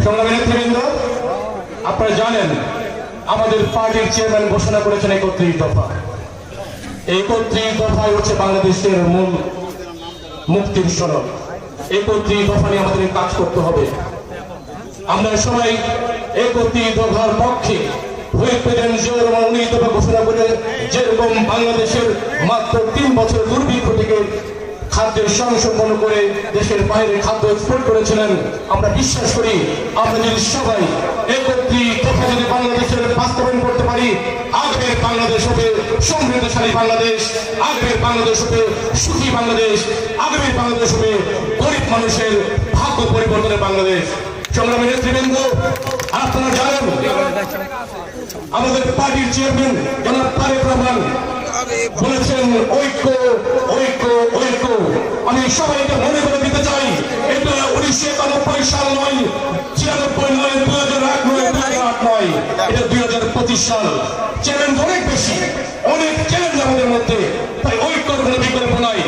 সংগ্রামী নেতৃবৃন্দ, আপনারা জানেন আমাদের পার্টির চেয়ারম্যান ঘোষণা করেছেন ৩১ দফা। এই ৩১ দফাই হচ্ছে বাংলাদেশের মূল মুক্তির সনদ। ৩১ দফা নিয়ে আমাদের কাজ করতে হবে। আমরা সবাই ৩১ দফার পক্ষে। প্রেসিডেন্ট জিয়াউর রহমান ১৯ দফা ঘোষণা করে যেরকম বাংলাদেশের মাত্র ৩ বছর দুর্ভিক্ষ থেকে খাদ্যের সংশোধন করে দেশের বাইরে খাদ্য এক্সপোর্ট করেছিলেন, আমরা বিশ্বাস করি আমরা যদি সবাই ৩১ দফা যদি বাংলাদেশের বাস্তবায়ন করতে পারি, আগের বাংলাদেশ হবে সমৃদ্ধশালী বাংলাদেশ, আগের বাংলাদেশ হবে সুখী বাংলাদেশ, আগের বাংলাদেশ হবে গরিব মানুষের ভাগ্য পরিবর্তনের বাংলাদেশ। সংগ্রামী নেতৃবৃন্দ, আপনারা জানেন আমাদের পার্টির চেয়ারম্যান জনাব তারেক রহমান বলেছেন ঐক্য ঐক্য ঐক্য। আমি সবাইকে মনে করে দিতে চাই, এটা ১৯৯১ সাল নয়, ৯৬ নয়, ২০০১ নয়, ২০০৮ নয়, এটা ২০২৫ সাল। চ্যালেঞ্জ অনেক বেশি, অনেক চ্যালেঞ্জ আমাদের মধ্যে, তাই ঐক্যের কোনো বিকল্প নাই।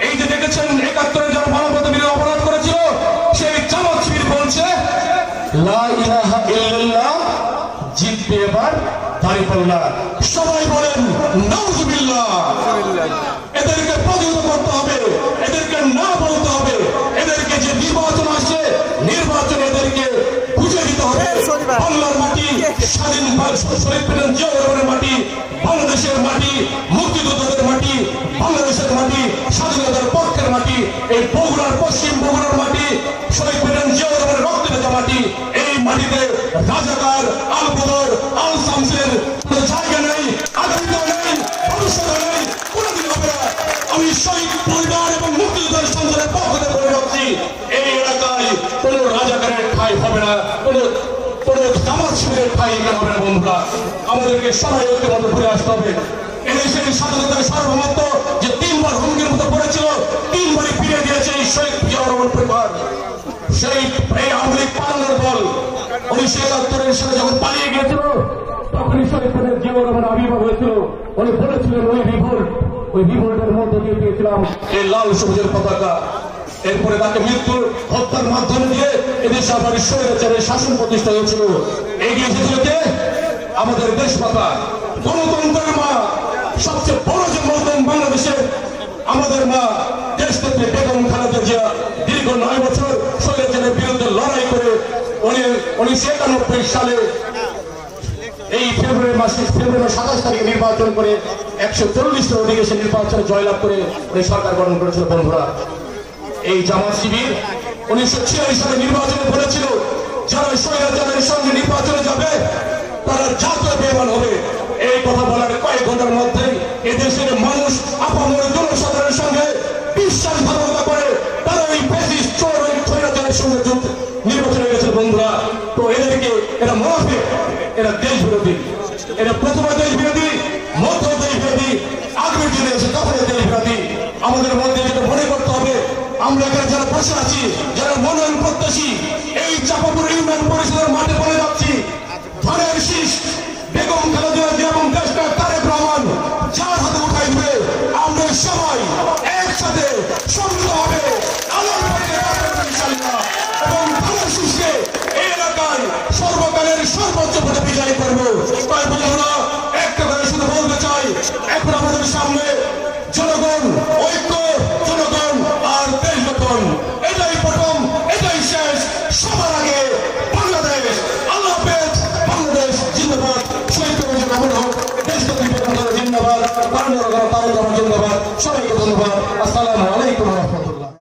এই যে দেখেছেন ৭১ যারা মানবতাবিরোধী অপরাধ করেছিল, সেই জামাত শিবির বলছে লা ইলাহা ইল্লাল্লাহ, জিতবে এবার দাঁড়িপাল্লা। সবাই বলেন নাউজুবিল্লাহ। এদেরকে প্রতিহত করতে হবে, এদেরকে না বলতে হবে, এদেরকে যে নির্বাচন আসছে নির্বাচনে এদেরকে বুঝে দিতে হবে বাংলার মাটি, স্বাধীন শহীদ প্রেসিডেন্ট জিয়াউর রহমানের মাটি, বাংলাদেশের মাটি, মুক্তিযোদ্ধাদের মাটি, বাংলাদেশের মাটি, স্বাধীনতার পক্ষের মাটি, এই বগুড়ার পশ্চিম বগুড়ার মাটি, শহীদ প্রেসিডেন্ট জিয়াউর রহমানের রক্তে ভেজা মাটি। এই মাটিতে রাজাকার, আল বদর, আল শামসের কোনো জায়গা নেই, আগামীতেও নেই, ভবিষ্যতেও নেই, কোনোদিন হবে না। আমি শহীদ পরিবার এবং মুক্তিযোদ্ধার সন্তানের পক্ষ থেকে বলে রাখছি, এই এলাকায় কোনো রাজাকারের ঠাঁই হবে না, কোনো জামাত শিবিরের ঠাঁই এখানে হবে না। বন্ধুরা, আমাদেরকে সবাই ঐক্যবদ্ধ ঘুরে আসতে হবে। এদেশের স্বাধীনতার সার্বভৌমত্ব যে ৩বার হুমকির মতো পড়েছিল, ৩বারই ফিরিয়ে দিয়েছে এই শহীদ জিয়াউর রহমান পরিবার। সেই আওয়ামী লীগ পালানোর দল ১৯৭১ সালে যখন পালিয়ে গিয়েছিল, তখনই শহীদ প্রেসিডেন্ট জিয়াউর রহমান আবির্ভাব হয়েছিল। উনি বলেছিলেন ওই রিভোল্টের মধ্যে দিয়ে দিয়েছিলাম এই লাল সবুজের পতাকা। এরপরে তাকে মৃত্যুর হত্যার মাধ্যমে দিয়ে এদেশে আবার স্বৈরাচারের শাসন প্রতিষ্ঠা হয়েছিল। এগিয়ে এসেছিল কে? আমাদের দেশমাতা, গণতন্ত্রের মা, সবচেয়ে বড় যে মতন বাংলাদেশের আমাদের মা দেশনেত্রী বেগম খালেদা জিয়া দীর্ঘ ৯ বছর স্বৈরাচারের বিরুদ্ধে লড়াই করে ১৯৯১ সালে এই ফেব্রুয়ারি ২৭ তারিখে নির্বাচন করে ১৪০ অধিক এসে নির্বাচনে জয়লাভ করে উনি সরকার গঠন করেছিল। বন্ধুরা, এই জামাত শিবির ১৯৪৬ সালে নির্বাচনে বলেছিল যারা স্বৈরাচারের সঙ্গে নির্বাচনে যাবে তারা জাতীয় বেঈমান হবে। এই কথা বলার কয়েক ঘন্টার মধ্যে এদেশের মানুষ আপামর জনসাধারণের সঙ্গে বিশ্বাসঘাতকতা করে তারা ওই ফ্যাসিস্ট চোর ওই স্বৈরাচারের সঙ্গে নির্বাচনে গেছে। বন্ধুরা, তো এরা মুনাফিক, এরা দেশ বিরোধী, এরা প্রথমে দেশ বিরোধী, মধ্য দেশ বিরোধী, আগামী দিনে এসে তখন দেশ বিরোধী। আমাদের মধ্যে যেটা মনে করতে হবে, আমরা এখানে যারা বসে আছি, যারা মনোনয়ন প্রত্যাশী, এই চাপাপুর ইউনিয়ন পরিষদের মাঠে বলে যাচ্ছি, ধানের শীষ বেগম খালেদা জিয়া এবং দেশনায়ক তারেক রহমান যার হাতে উঠাই দিবে, আমরা সবাই একসাথে সম্মিলিতভাবে এবং ধানের শীষকে এই এলাকায় সর্বকালের সর্বোচ্চ ভোটে বিজয়ী করবো। তাই বন্ধুরা, একটা করে শুধু বলতে চাই, এখন আমাদের সামনে জনগণ, ঐক্য, জনগণ আর দেশ গঠন, এটাই প্রথম, এটাই শেষ। সবার আগে বাংলাদেশ। আল্লাহ হাফেজ। বাংলাদেশ জিন্দাবাদ। শহীদ রহমান হোক। দেশ জিন্দাবাদ। জিন্দাবাদ। সবাইকে ধন্যবাদ। আসসালামু আলাইকুম ওয়া রাহমাতুল্লাহ।